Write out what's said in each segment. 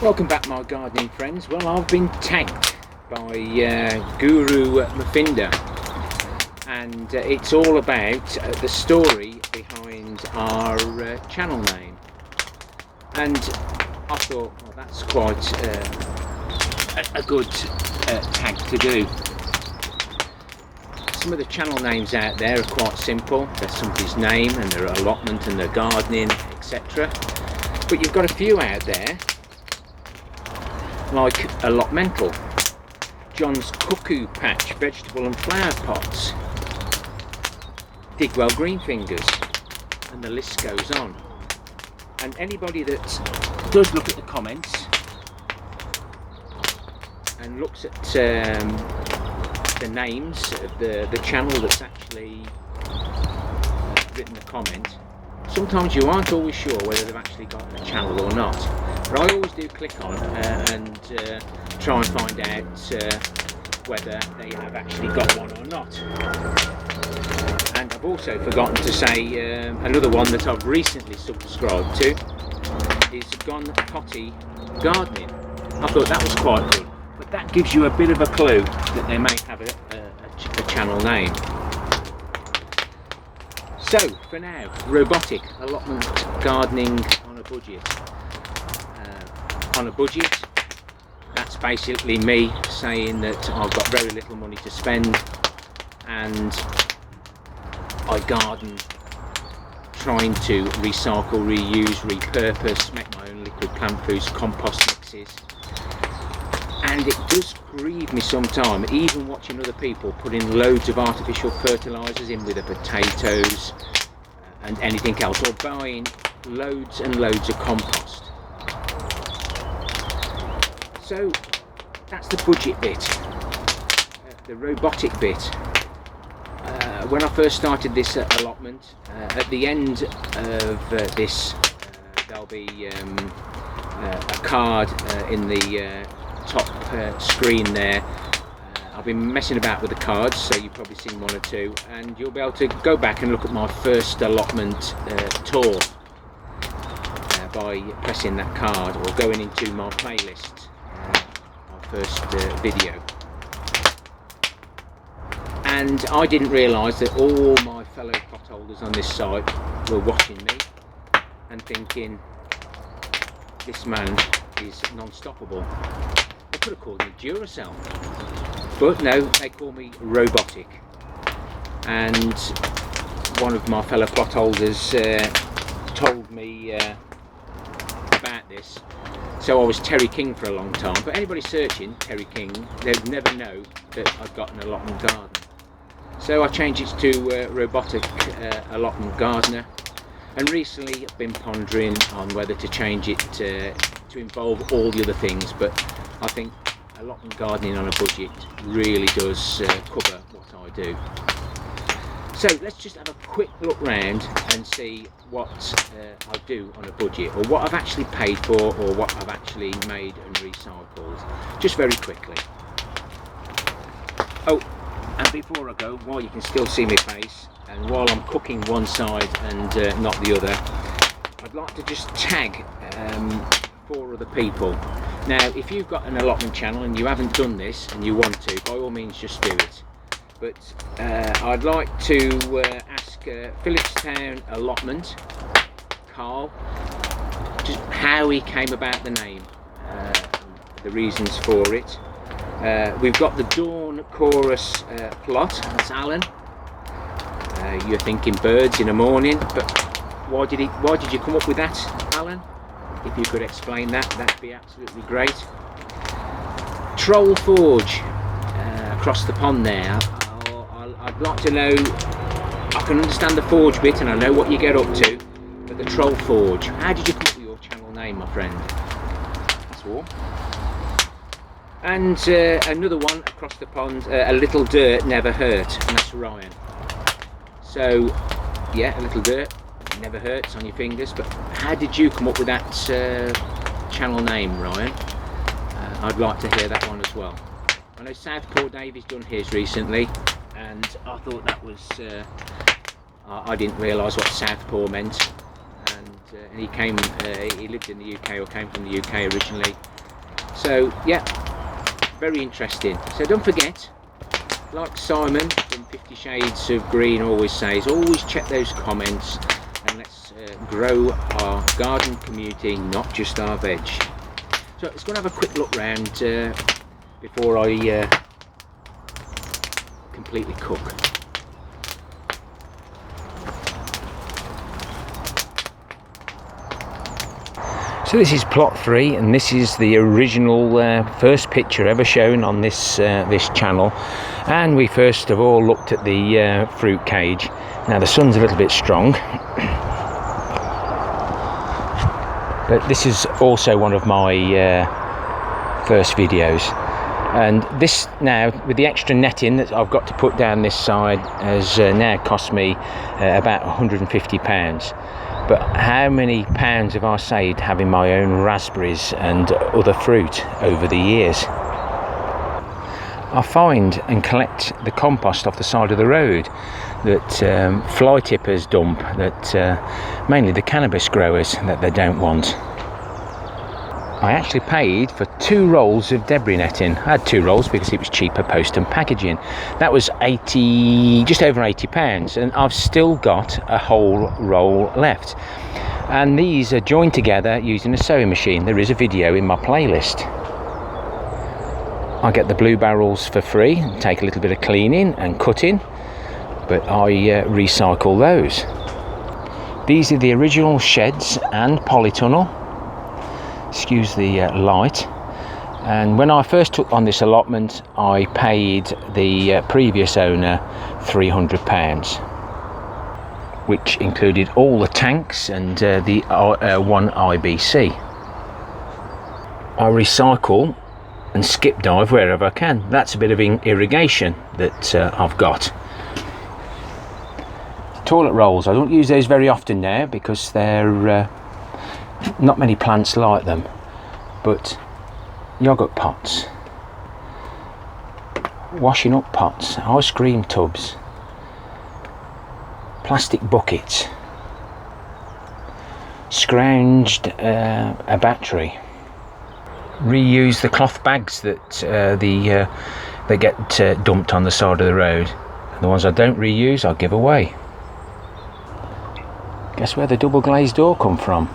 Welcome back, my gardening friends. Well, I've been tagged by Guru Murphinda, and it's all about the story behind our channel name. And I thought, well, that's quite a good tag to do. Some of the channel names out there are quite simple. There's somebody's name and their allotment and their gardening, etc. But you've got a few out there, like Allotmental, John's Cuckoo Patch Vegetable and Flower Pots, Digwell Green Fingers, and the list goes on. And anybody that does look at the comments and looks at the names of the channel that's actually written the comment, sometimes you aren't always sure whether they've actually got a channel or not. But I always do click on and try and find out whether they have actually got one or not. And I've also forgotten to say another one that I've recently subscribed to is Gone Potty Gardening. I thought that was quite good, but that gives you a bit of a clue that they may have a channel name. So for now, Robotic Allotment Gardening on a Budget. On a budget, that's basically me saying that I've got very little money to spend and I garden trying to recycle, reuse, repurpose, make my own liquid plant foods, compost mixes. And it does grieve me sometimes, even watching other people putting loads of artificial fertilisers in with the potatoes and anything else, or buying loads and loads of compost. So that's the budget bit, the robotic bit. When I first started this allotment, at the end of this there'll be a card in the top screen there. I've been messing about with the cards, so you've probably seen one or two, and you'll be able to go back and look at my first allotment tour by pressing that card or going into my playlist, my first video. And I didn't realise that all my fellow potholders on this site were watching me and thinking, this man is non-stoppable. They could have called me Duracell, but no, they call me Robotic. And one of my fellow potholders told me about this, so I was Terry King for a long time. But anybody searching Terry King, they'd never know that I've got an allotment garden. So I changed it to Robotic Allotment Gardener, and recently I've been pondering on whether to change it to involve all the other things, but I think allotment gardening on a budget really does cover what I do. So let's just have a quick look round and see what I do on a budget, or what I've actually paid for, or what I've actually made and recycled, just very quickly. Oh, and before I go, while you can still see my face, and while I'm cooking one side and not the other, I'd like to just tag 4 other people. Now, if you've got an allotment channel and you haven't done this and you want to, by all means just do it. But I'd like to ask Phillipstown Allotment, Carl, just how he came about the name, the reasons for it. We've got the Dawn Chorus plot, that's Alan. You're thinking birds in the morning, but why did you come up with that, Alan? If you could explain that, that'd be absolutely great. TrollForge, across the pond there. I'd like to know, I can understand the forge bit and I know what you get up to, but the TrollForge, how did you come up with your channel name, my friend? That's all. And another one across the pond, a little dirt never hurt, and that's Ryan. So yeah, a little dirt never hurts on your fingers, but how did you come up with that channel name, Ryan? I'd like to hear that one as well. I know Southpaw Davy's done his recently, and I thought that was I didn't realise what Southpaw meant, and he lived in the UK, or came from the UK originally, So yeah, very interesting. So don't forget, like Simon from 50 Shades of Green always says, always check those comments, and let's grow our garden community, not just our veg. So let's go and have a quick look round before I completely cook. So this is plot 3, and this is the original first picture ever shown on this this channel. And we first of all looked at the fruit cage. Now the sun's a little bit strong, but this is also one of my first videos. And this now, with the extra netting that I've got to put down this side, has now cost me about £150. But how many pounds have I saved having my own raspberries and other fruit over the years? I find and collect the compost off the side of the road that fly tippers dump, that mainly the cannabis growers, that they don't want. I actually paid for 2 rolls of debris netting. I had 2 rolls because it was cheaper post and packaging. That was just over £80, and I've still got a whole roll left. And these are joined together using a sewing machine. There is a video in my playlist. I get the blue barrels for free and take a little bit of cleaning and cutting, but I recycle those. These are the original sheds and polytunnel. Excuse the light. And when I first took on this allotment, I paid the previous owner £300, which included all the tanks and the one IBC. I recycle and skip dive wherever I can. That's a bit of irrigation that I've got. Toilet rolls, I don't use those very often now because they're not many plants like them, but yogurt pots, washing up pots, ice cream tubs, plastic buckets, scrounged a battery, reuse the cloth bags that they get dumped on the side of the road, and the ones I don't reuse I give away. Guess where the double glazed door come from?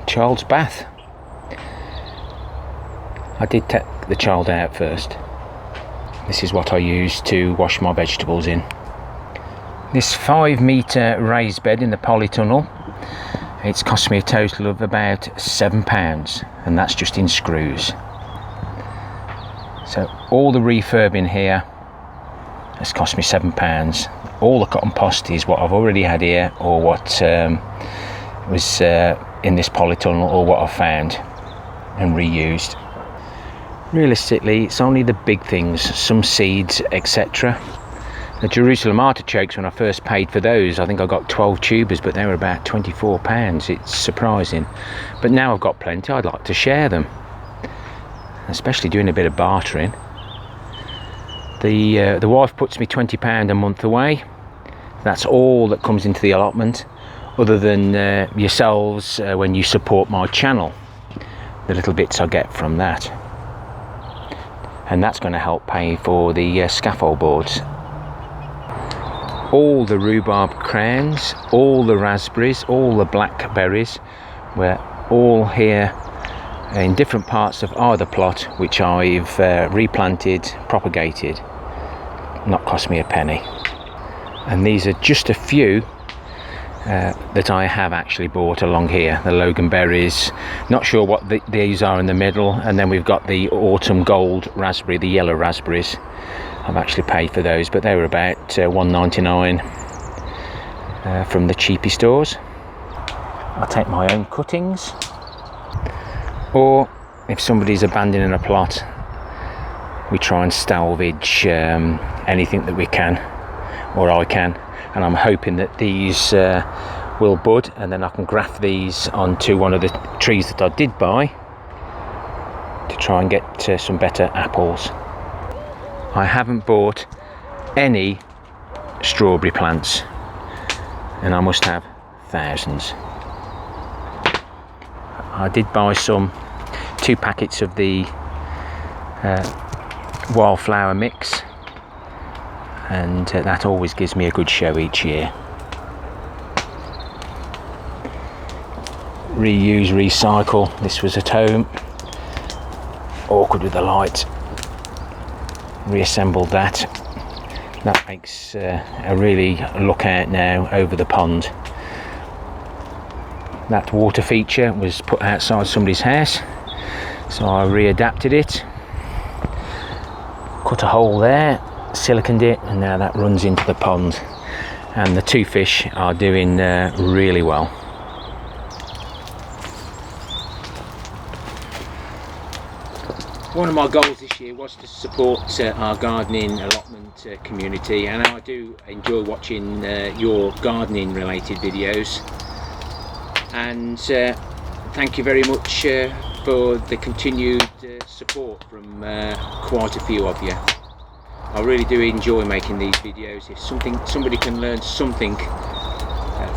Child's bath. I did take the child out first. This is what I use to wash my vegetables in. This 5 metre raised bed in the polytunnel, it's cost me a total of about £7, and that's just in screws. So all the refurb in here has cost me £7. All the cotton post is what I've already had here, or what was in this polytunnel, or what I've found and reused. Realistically, it's only the big things, some seeds, etc. The Jerusalem artichokes, when I first paid for those, I think I got 12 tubers, but they were about £24. It's surprising. But now I've got plenty, I'd like to share them, especially doing a bit of bartering. The wife puts me £20 a month away. That's all that comes into the allotment, other than yourselves when you support my channel, the little bits I get from that. And that's going to help pay for the scaffold boards. All the rhubarb crowns, all the raspberries, all the blackberries were all here in different parts of either plot, which I've replanted, propagated. Not cost me a penny. And these are just a few that I have actually bought along here. The Logan berries, not sure what these are in the middle, and then we've got the autumn gold raspberry, the yellow raspberries. I've actually paid for those, but they were about £1.99 from the cheapy stores. I'll take my own cuttings, or if somebody's abandoning a plot, we try and salvage anything that we can, or I can, and I'm hoping that these will bud, and then I can graft these onto one of the trees that I did buy to try and get some better apples. I haven't bought any strawberry plants, and I must have thousands. I did buy some 2 packets of the wildflower mix, and that always gives me a good show each year. Reuse, recycle. This was at home. Awkward with the light. Reassembled that. That makes a really look out now over the pond. That water feature was put outside somebody's house, so I readapted it. Cut a hole there, siliconed it, and now that runs into the pond. And the 2 fish are doing really well. One of my goals this year was to support our gardening allotment community, and I do enjoy watching your gardening related videos, and thank you very much for the continued support from quite a few of you. I really do enjoy making these videos. If somebody can learn something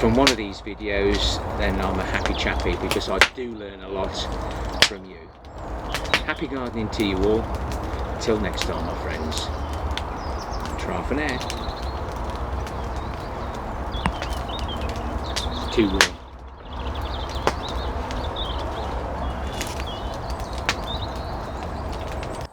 from one of these videos, then I'm a happy chappy, because I do learn a lot from you. Happy gardening to you all. Till next time, my friends. Try for now. Too warm.